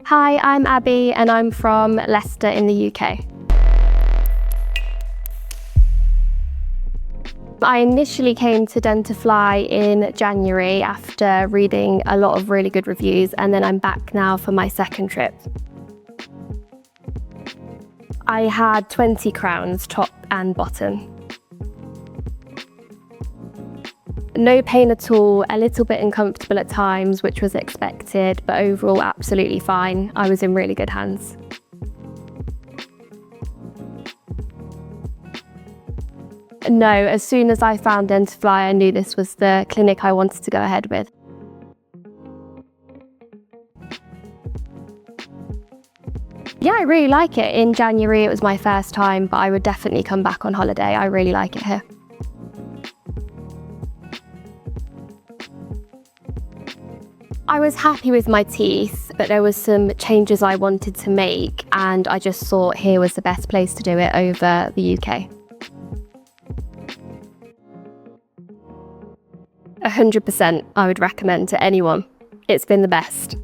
Hi, I'm Abby and I'm from Leicester in the UK. I initially came to Dentafly in January after reading a lot of really good reviews, and then I'm back now for my second trip. I had 20 crowns, top and bottom. No pain at all, a little bit uncomfortable at times, which was expected, but overall absolutely fine. I was in really good hands. No, as soon as I found Dentafly, I knew this was the clinic I wanted to go ahead with. Yeah, I really like it. In January, it was my first time, but I would definitely come back on holiday. I really like it here. I was happy with my teeth, but there was some changes I wanted to make, and I just thought here was the best place to do it over the UK. 100% I would recommend to anyone. It's been the best.